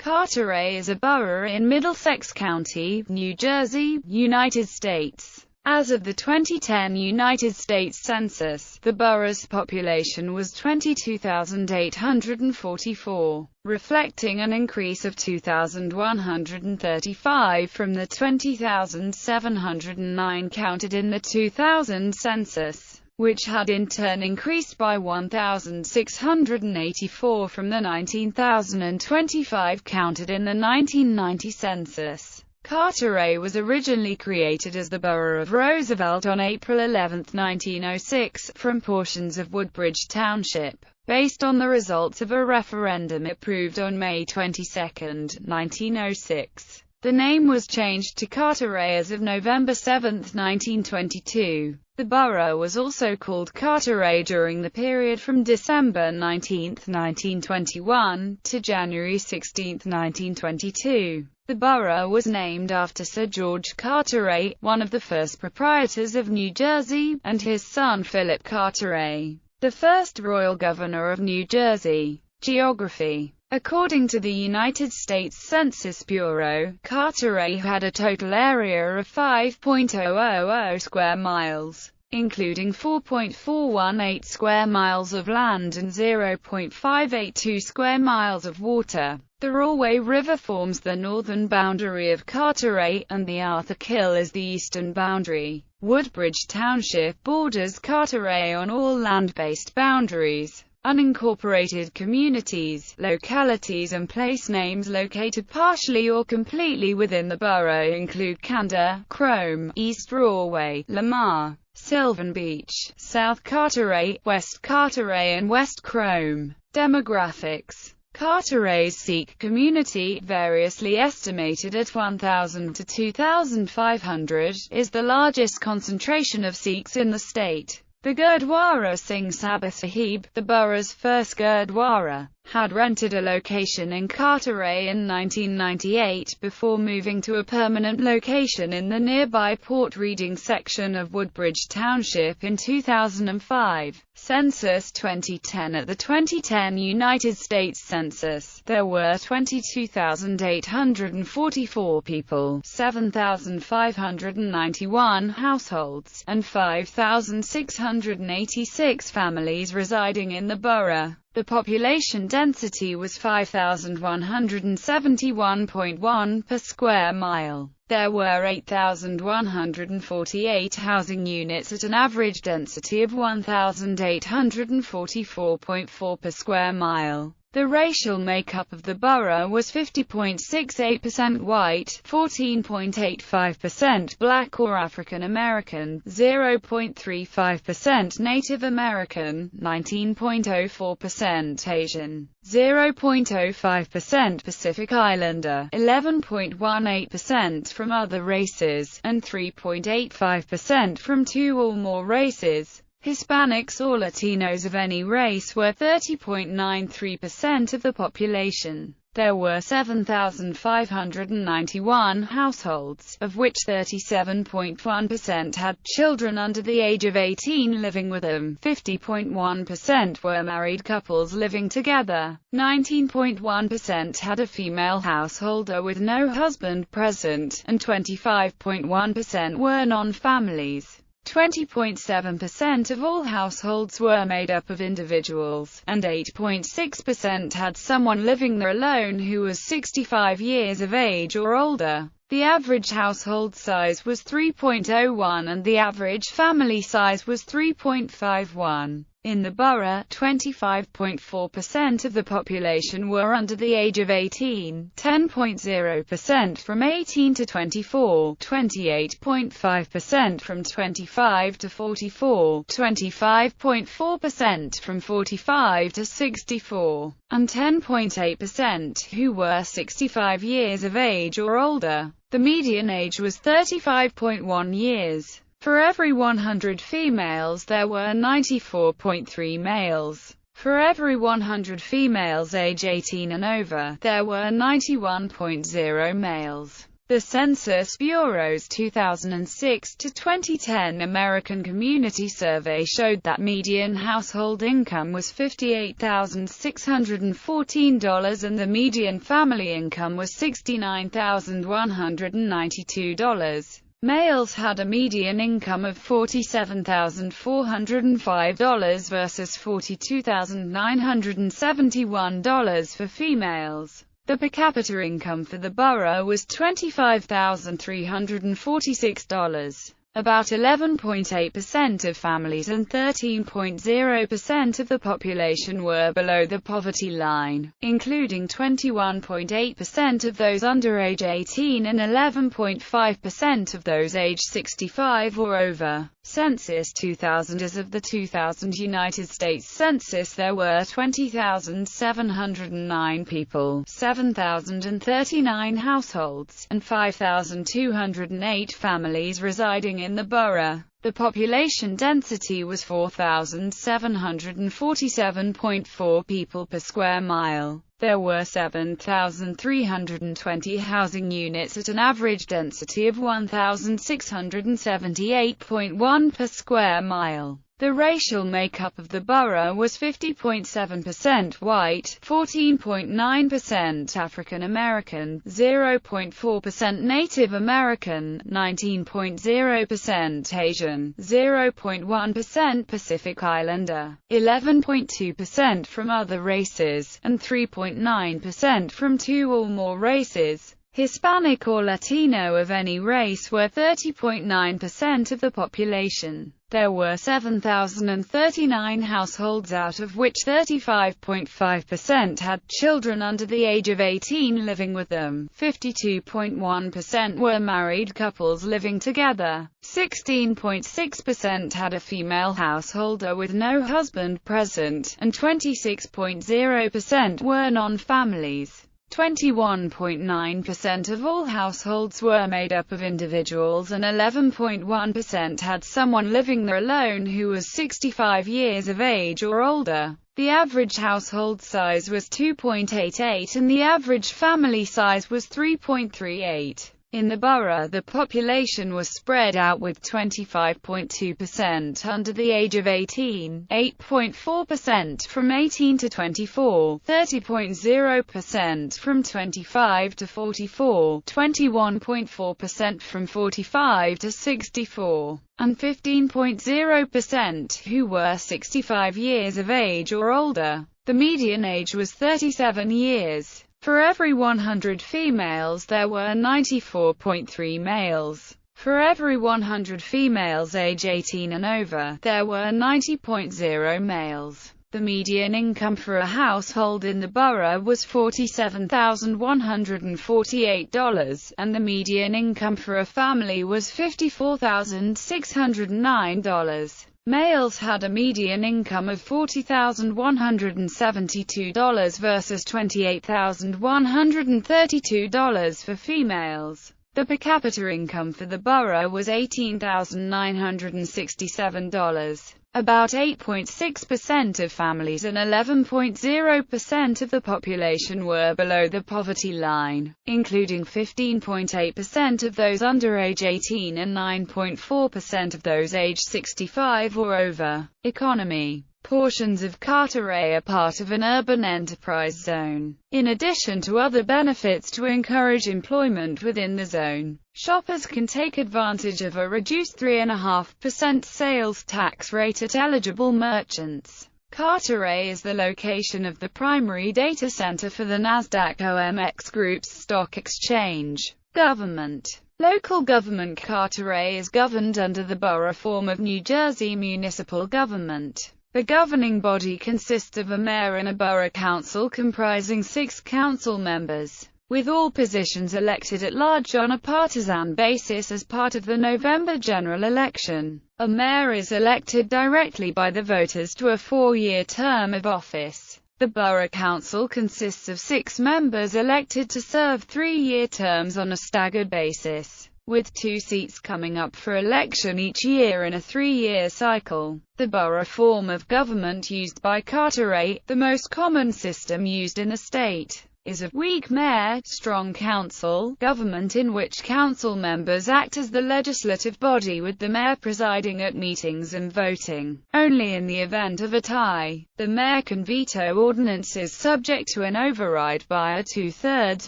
Carteret is a borough in Middlesex County, New Jersey, United States. As of the 2010 United States Census, the borough's population was 22,844, reflecting an increase of 2,135 from the 20,709 counted in the 2000 census, which had in turn increased by 1,684 from the 19,025 counted in the 1990 census. Carteret was originally created as the borough of Roosevelt on April 11, 1906, from portions of Woodbridge Township, based on the results of a referendum approved on May 22, 1906. The name was changed to Carteret as of November 7, 1922. The borough was also called Carteret during the period from December 19, 1921, to January 16, 1922. The borough was named after Sir George Carteret, one of the first proprietors of New Jersey, and his son Philip Carteret, the first royal governor of New Jersey. Geography. According to the United States Census Bureau, Carteret had a total area of 5.000 square miles, including 4.418 square miles of land and 0.582 square miles of water. The Rahway River forms the northern boundary of Carteret, and the Arthur Kill is the eastern boundary. Woodbridge Township borders Carteret on all land-based boundaries. Unincorporated communities, localities and place names located partially or completely within the borough include Candor, Crome, East Rahway, Lamar, Sylvan Beach, South Carteret, West Carteret and West Crome. Demographics. Carteret's Sikh community, variously estimated at 1,000 to 2,500, is the largest concentration of Sikhs in the state. The Gurdwara Singh Sabha Sahib, the borough's first Gurdwara, had rented a location in Carteret in 1998 before moving to a permanent location in the nearby Port Reading section of Woodbridge Township in 2005. Census 2010. At the 2010 United States Census, there were 22,844 people, 7,591 households, and 5,686 families residing in the borough. The population density was 5,171.1 per square mile. There were 8,148 housing units at an average density of 1,844.4 per square mile. The racial makeup of the borough was 50.68% white, 14.85% black or African American, 0.35% Native American, 19.04% Asian, 0.05% Pacific Islander, 11.18% from other races, and 3.85% from two or more races. Hispanics or Latinos of any race were 30.93% of the population. There were 7,591 households, of which 37.1% had children under the age of 18 living with them, 50.1% were married couples living together, 19.1% had a female householder with no husband present, and 25.1% were non-families. 20.7% of all households were made up of individuals, and 8.6% had someone living there alone who was 65 years of age or older. The average household size was 3.01 and the average family size was 3.51. In the borough, 25.4% of the population were under the age of 18, 10.0% from 18 to 24, 28.5% from 25 to 44, 25.4% from 45 to 64, and 10.8% who were 65 years of age or older. The median age was 35.1 years. For every 100 females there were 94.3 males. For every 100 females age 18 and over, there were 91.0 males. The Census Bureau's 2006 to 2010 American Community Survey showed that median household income was $58,614 and the median family income was $69,192. Males had a median income of $47,405 versus $42,971 for females. The per capita income for the borough was $25,346. About 11.8% of families and 13.0% of the population were below the poverty line, including 21.8% of those under age 18 and 11.5% of those age 65 or over. Census 2000. As of the 2000 United States Census, there were 20,709 people, 7,039 households, and 5,208 families residing in the borough. The population density was 4,747.4 people per square mile. There were 7,320 housing units at an average density of 1,678.1 per square mile. The racial makeup of the borough was 50.7% white, 14.9% African American, 0.4% Native American, 19.0% Asian, 0.1% Pacific Islander, 11.2% from other races, and 3.9% from two or more races. Hispanic or Latino of any race were 30.9% of the population. There were 7,039 households, out of which 35.5% had children under the age of 18 living with them, 52.1% were married couples living together, 16.6% had a female householder with no husband present, and 26.0% were non-families. 21.9% of all households were made up of individuals and 11.1% had someone living there alone who was 65 years of age or older. The average household size was 2.88 and the average family size was 3.38. In the borough, the population was spread out with 25.2% under the age of 18, 8.4% from 18 to 24, 30.0% from 25 to 44, 21.4% from 45 to 64, and 15.0% who were 65 years of age or older. The median age was 37 years. For every 100 females there were 94.3 males. For every 100 females age 18 and over, there were 90.0 males. The median income for a household in the borough was $47,148, and the median income for a family was $54,609. Males had a median income of $40,172 versus $28,132 for females. The per capita income for the borough was $18,967. About 8.6% of families and 11.0% of the population were below the poverty line, including 15.8% of those under age 18 and 9.4% of those age 65 or over. Economy. Portions of Carteret are part of an urban enterprise zone. In addition to other benefits to encourage employment within the zone, shoppers can take advantage of a reduced 3.5% sales tax rate at eligible merchants. Carteret is the location of the primary data center for the Nasdaq OMX Group's stock exchange. Government. Local government. Carteret is governed under the borough form of New Jersey municipal government. The governing body consists of a mayor and a borough council comprising 6 council members, with all positions elected at large on a partisan basis as part of the November general election. A mayor is elected directly by the voters to a 4-year term of office. The borough council consists of 6 members elected to serve 3-year terms on a staggered basis, with 2 seats coming up for election each year in a 3-year cycle. The borough form of government used by Carteret, the most common system used in the state. is a weak mayor, strong council government in which council members act as the legislative body with the mayor presiding at meetings and voting. Only in the event of a tie, the mayor can veto ordinances subject to an override by a 2/3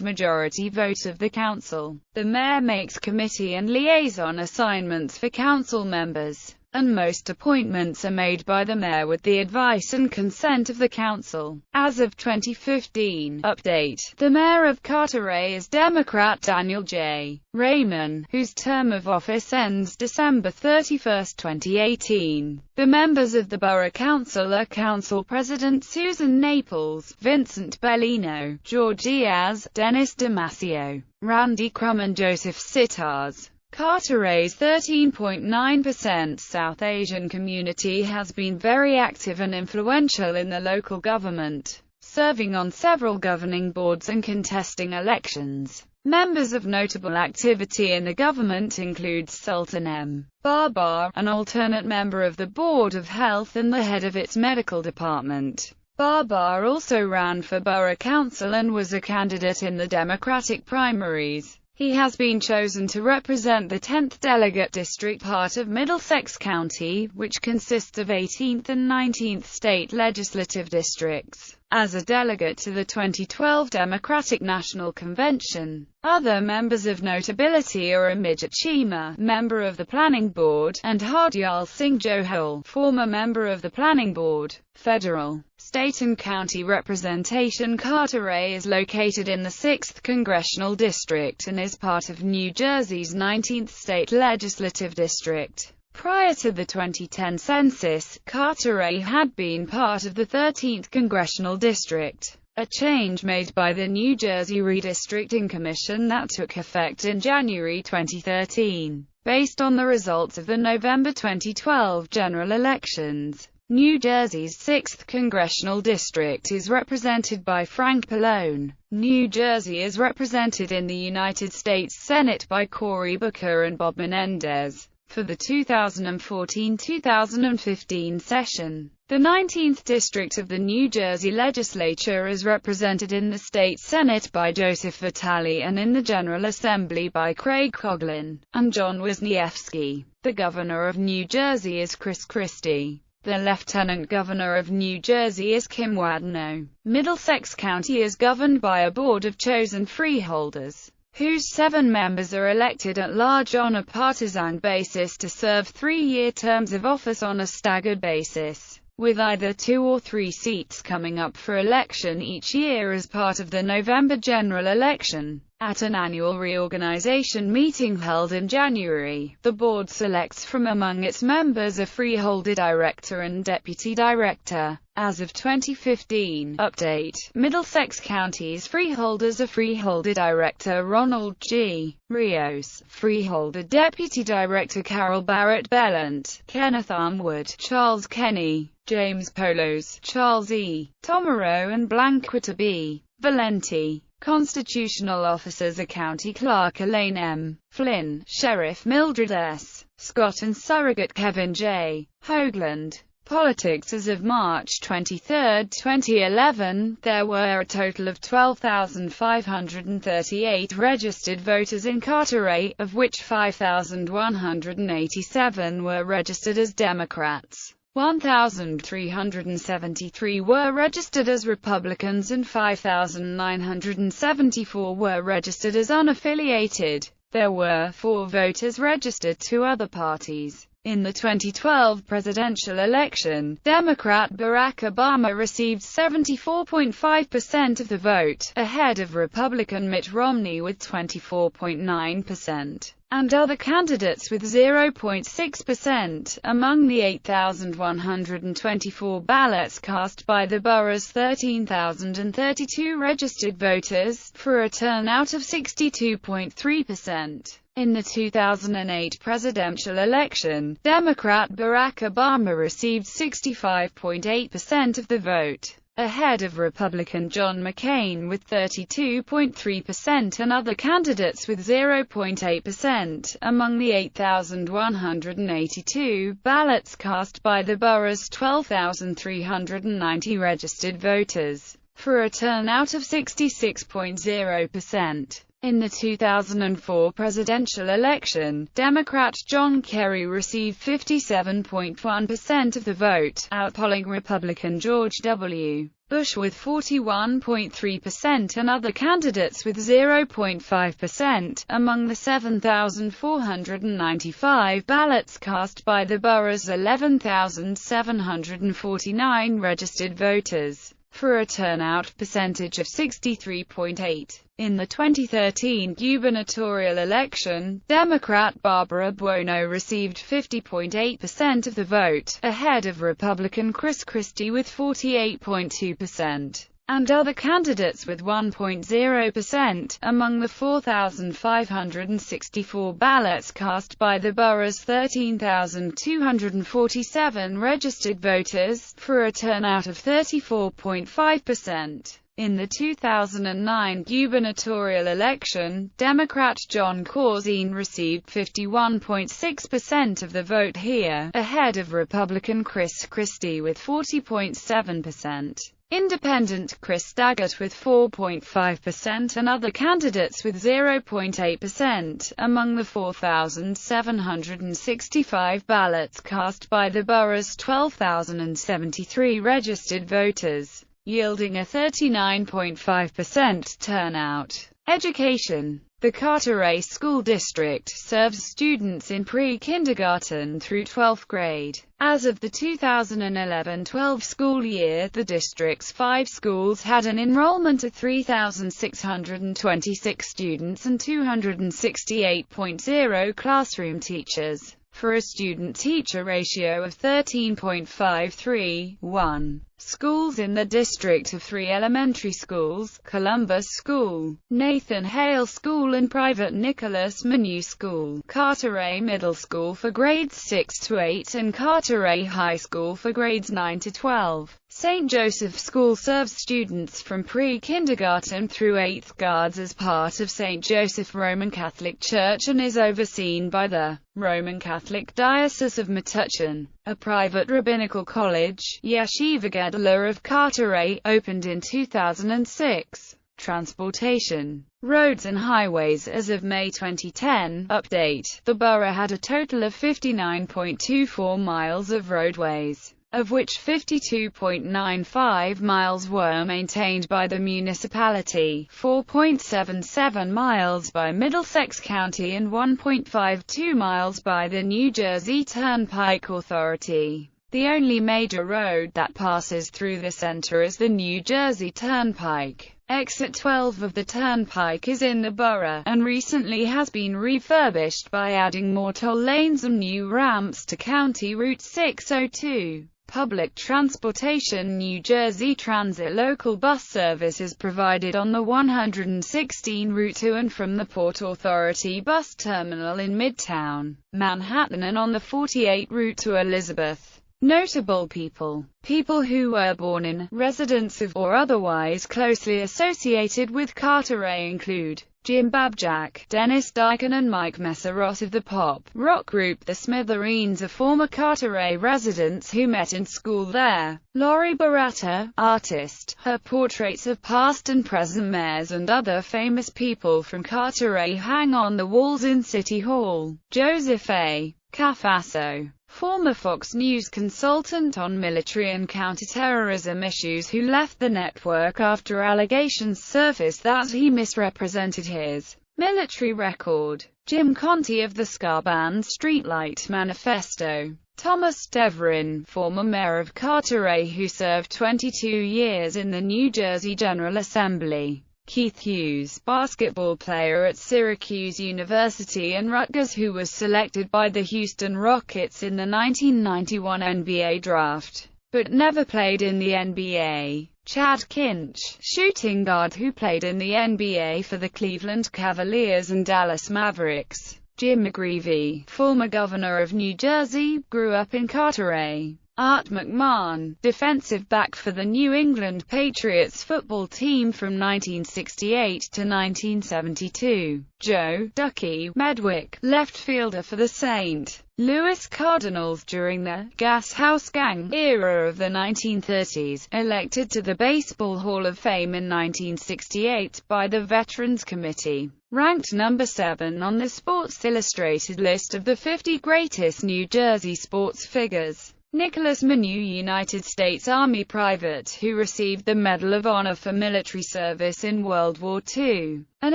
majority vote of the council. The mayor makes committee and liaison assignments for council members, and most appointments are made by the mayor with the advice and consent of the council. As of 2015 update, the mayor of Carteret is Democrat Daniel J. Raymond, whose term of office ends December 31, 2018. The members of the borough council are Council President Susan Naples, Vincent Bellino, George Diaz, Dennis Damasio, Randy Crum and Joseph Sitars. Carteret's 13.9% South Asian community has been very active and influential in the local government, serving on several governing boards and contesting elections. Members of notable activity in the government include Sultan M. Babar, an alternate member of the Board of Health and the head of its medical department. Babar also ran for borough council and was a candidate in the Democratic primaries. He has been chosen to represent the 10th delegate district part of Middlesex County, which consists of 18th and 19th state legislative districts, as a delegate to the 2012 Democratic National Convention. Other members of notability are Amijit Cheema, member of the Planning Board, and Hardyal Singh Johal, former member of the Planning Board. Federal, state and county representation. Carteret is located in the 6th Congressional District and is part of New Jersey's 19th state legislative district. Prior to the 2010 census, Carteret had been part of the 13th Congressional District, a change made by the New Jersey Redistricting Commission that took effect in January 2013. Based on the results of the November 2012 general elections, New Jersey's 6th Congressional District is represented by Frank Pallone. New Jersey is represented in the United States Senate by Cory Booker and Bob Menendez. For the 2014-2015 session, the 19th District of the New Jersey Legislature is represented in the State Senate by Joseph Vitale and in the General Assembly by Craig Coughlin and John Wisniewski. The Governor of New Jersey is Chris Christie. The Lieutenant Governor of New Jersey is Kim Wadenow. Middlesex County is governed by a board of chosen freeholders, whose 7 members are elected at large on a partisan basis to serve 3-year terms of office on a staggered basis, with either 2 or 3 seats coming up for election each year as part of the November general election. At an annual reorganization meeting held in January, the board selects from among its members a freeholder director and deputy director. As of 2015 update, Middlesex County's freeholders are freeholder director Ronald G. Rios, freeholder deputy director Carol Barrett Bellant, Kenneth Armwood, Charles Kenny, James Polos, Charles E. Tomero and Blanquita B. Valenti. Constitutional officers are County Clerk Elaine M. Flynn, Sheriff Mildred S. Scott and Surrogate Kevin J. Hoagland. Politics. As of March 23, 2011, there were a total of 12,538 registered voters in Carteret, of which 5,187 were registered as Democrats. 1,373 were registered as Republicans and 5,974 were registered as unaffiliated. There were 4 voters registered to other parties. In the 2012 presidential election, Democrat Barack Obama received 74.5% of the vote, ahead of Republican Mitt Romney with 24.9%. and other candidates with 0.6%. Among the 8,124 ballots cast by the borough's 13,032 registered voters, for a turnout of 62.3%. In the 2008 presidential election, Democrat Barack Obama received 65.8% of the vote, ahead of Republican John McCain with 32.3% and other candidates with 0.8%. Among the 8,182 ballots cast by the borough's 12,390 registered voters, for a turnout of 66.0%. In the 2004 presidential election, Democrat John Kerry received 57.1% of the vote, outpolling Republican George W. Bush with 41.3% and other candidates with 0.5%. Among the 7,495 ballots cast by the borough's 11,749 registered voters, for a turnout percentage of 63.8%. In the 2013 gubernatorial election, Democrat Barbara Buono received 50.8% of the vote, ahead of Republican Chris Christie with 48.2%, and other candidates with 1.0%. Among the 4,564 ballots cast by the borough's 13,247 registered voters, for a turnout of 34.5%. In the 2009 gubernatorial election, Democrat John Corzine received 51.6% of the vote here, ahead of Republican Chris Christie with 40.7%. Independent Chris Daggett with 4.5% and other candidates with 0.8%. Among the 4,765 ballots cast by the borough's 12,073 registered voters, yielding a 39.5% turnout. Education. The Carteret School District serves students in pre-kindergarten through 12th grade. As of the 2011-12 school year, the district's 5 schools had an enrollment of 3,626 students and 268.0 classroom teachers, for a student-teacher ratio of 13.531. Schools in the district have 3 elementary schools: Columbus School, Nathan Hale School and private Nicholas Manu School, Carteret Middle School for grades 6 to 8 and Carteret High School for grades 9 to 12. St. Joseph School serves students from pre-kindergarten through 8th grades as part of St. Joseph Roman Catholic Church and is overseen by the Roman Catholic Diocese of Metuchen. A private rabbinical college, Yeshiva Gedolah of Carteret, opened in 2006. Transportation. Roads and highways. As of May 2010, update, the borough had a total of 59.24 miles of roadways, of which 52.95 miles were maintained by the municipality, 4.77 miles by Middlesex County and 1.52 miles by the New Jersey Turnpike Authority. The only major road that passes through the center is the New Jersey Turnpike. Exit 12 of the turnpike is in the borough, and recently has been refurbished by adding more toll lanes and new ramps to County Route 602. Public transportation. New Jersey Transit local bus service is provided on the 116 route to and from the Port Authority bus terminal in Midtown Manhattan and on the 48 route to Elizabeth. Notable people. People who were born in, residents of, or otherwise closely associated with Carteret include Jim Babjak, Dennis Dyken and Mike Messerot of the pop rock group The Smithereens, are former Carteret residents who met in school there. Lori Barata, artist. Her portraits of past and present mayors and other famous people from Carteret hang on the walls in City Hall. Joseph A. Cafasso, former Fox News consultant on military and counterterrorism issues who left the network after allegations surfaced that he misrepresented his military record. Jim Conte of the ska band Streetlight Manifesto. Thomas Devrin, former mayor of Carteret who served 22 years in the New Jersey General Assembly. Keith Hughes, basketball player at Syracuse University and Rutgers who was selected by the Houston Rockets in the 1991 NBA draft, but never played in the NBA. Chad Kinch, shooting guard who played in the NBA for the Cleveland Cavaliers and Dallas Mavericks. Jim McGreevey, former governor of New Jersey, grew up in Carteret. Art McMahon, defensive back for the New England Patriots football team from 1968 to 1972. Joe "Ducky" Medwick, left fielder for the St. Louis Cardinals during the Gas House Gang era of the 1930s, elected to the Baseball Hall of Fame in 1968 by the Veterans Committee. Ranked number 7 on the Sports Illustrated list of the 50 greatest New Jersey sports figures. Nicholas Manu, United States Army private who received the Medal of Honor for military service in World War II. An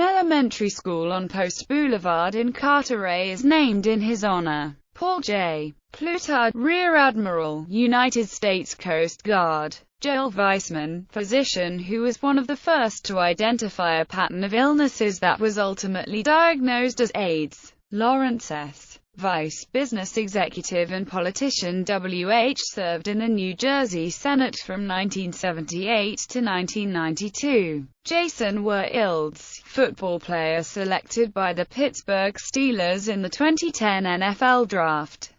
elementary school on Post Boulevard in Carteret is named in his honor. Paul J. Plutard, Rear Admiral, United States Coast Guard. Joel Weissman, physician who was one of the first to identify a pattern of illnesses that was ultimately diagnosed as AIDS. Lawrence S. Vice, business executive and politician. W.H. served in the New Jersey Senate from 1978 to 1992. Jason Wilds, football player selected by the Pittsburgh Steelers in the 2010 NFL Draft.